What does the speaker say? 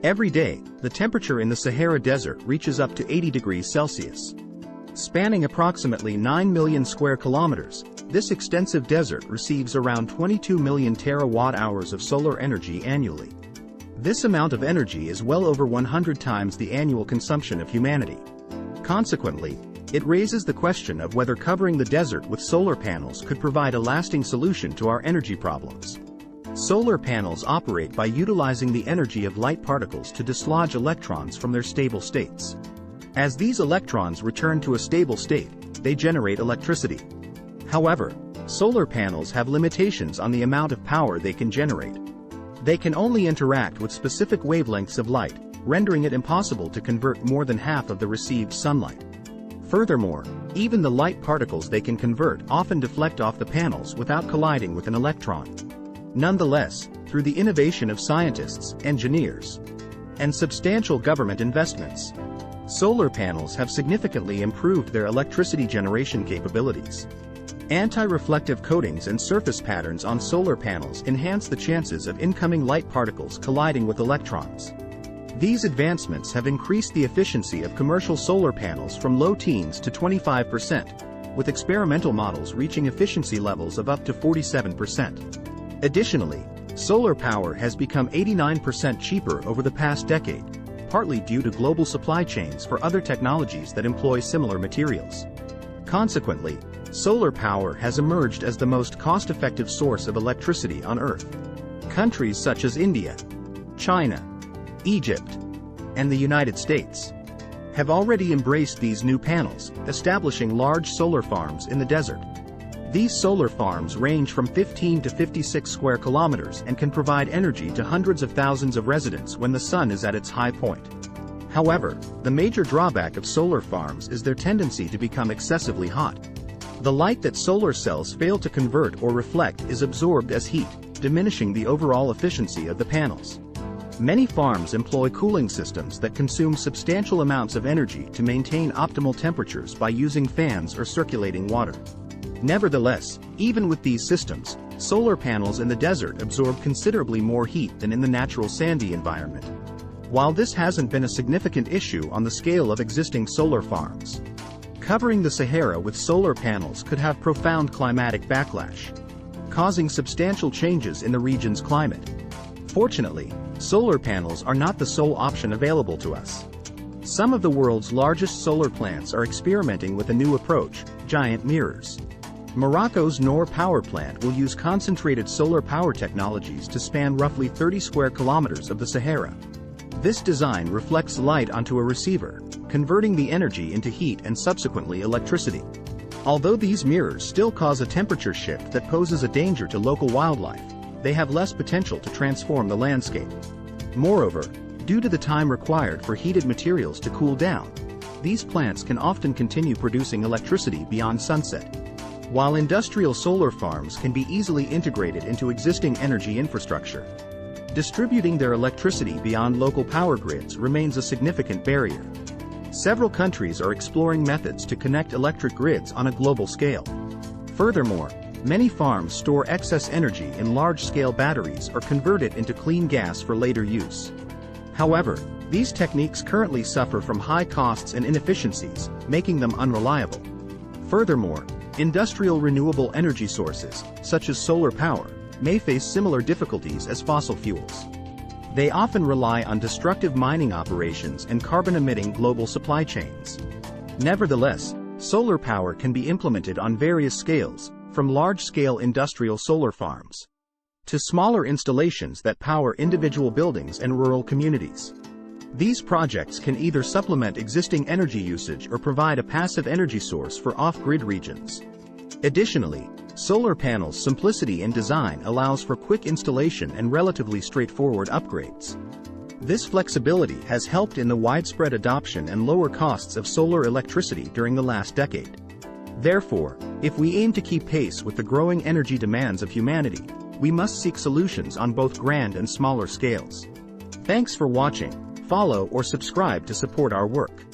Every day, the temperature in the Sahara Desert reaches up to 80 degrees Celsius. Spanning approximately 9 million square kilometers, this extensive desert receives around 22 million terawatt-hours of solar energy annually. This amount of energy is well over 100 times the annual consumption of humanity. Consequently, it raises the question of whether covering the desert with solar panels could provide a lasting solution to our energy problems. Solar panels operate by utilizing the energy of light particles to dislodge electrons from their stable states. As these electrons return to a stable state, they generate electricity. However, solar panels have limitations on the amount of power they can generate. They can only interact with specific wavelengths of light, rendering it impossible to convert more than half of the received sunlight. Furthermore, even the light particles they can convert often deflect off the panels without colliding with an electron. Nonetheless, through the innovation of scientists, engineers, and substantial government investments, solar panels have significantly improved their electricity generation capabilities. Anti-reflective coatings and surface patterns on solar panels enhance the chances of incoming light particles colliding with electrons. These advancements have increased the efficiency of commercial solar panels from low teens to 25%, with experimental models reaching efficiency levels of up to 47%. Additionally, solar power has become 89% cheaper over the past decade, partly due to global supply chains for other technologies that employ similar materials. Consequently, solar power has emerged as the most cost-effective source of electricity on Earth. Countries such as India, China, Egypt, and the United States have already embraced these new panels, establishing large solar farms in the desert. These solar farms range from 15 to 56 square kilometers and can provide energy to hundreds of thousands of residents when the sun is at its high point. However, the major drawback of solar farms is their tendency to become excessively hot. The light that solar cells fail to convert or reflect is absorbed as heat, diminishing the overall efficiency of the panels. Many farms employ cooling systems that consume substantial amounts of energy to maintain optimal temperatures by using fans or circulating water. Nevertheless, even with these systems, solar panels in the desert absorb considerably more heat than in the natural sandy environment. While this hasn't been a significant issue on the scale of existing solar farms, covering the Sahara with solar panels could have profound climatic backlash, causing substantial changes in the region's climate. Fortunately, solar panels are not the sole option available to us. Some of the world's largest solar plants are experimenting with a new approach: giant mirrors. Morocco's Noor power plant will use concentrated solar power technologies to span roughly 30 square kilometers of the Sahara. This design reflects light onto a receiver, converting the energy into heat and subsequently electricity. Although these mirrors still cause a temperature shift that poses a danger to local wildlife, they have less potential to transform the landscape. Moreover, due to the time required for heated materials to cool down, these plants can often continue producing electricity beyond sunset. While industrial solar farms can be easily integrated into existing energy infrastructure, distributing their electricity beyond local power grids remains a significant barrier. Several countries are exploring methods to connect electric grids on a global scale. Furthermore, many farms store excess energy in large-scale batteries or convert it into clean gas for later use. However, these techniques currently suffer from high costs and inefficiencies, making them unreliable. Furthermore, industrial renewable energy sources, such as solar power, may face similar difficulties as fossil fuels. They often rely on destructive mining operations and carbon-emitting global supply chains. Nevertheless, solar power can be implemented on various scales, from large-scale industrial solar farms to smaller installations that power individual buildings and rural communities. These projects can either supplement existing energy usage or provide a passive energy source for off-grid regions. Additionally, solar panels' simplicity in design allows for quick installation and relatively straightforward upgrades. This flexibility has helped in the widespread adoption and lower costs of solar electricity during the last decade. Therefore, if we aim to keep pace with the growing energy demands of humanity, we must seek solutions on both grand and smaller scales. Thanks for watching. Follow or subscribe to support our work.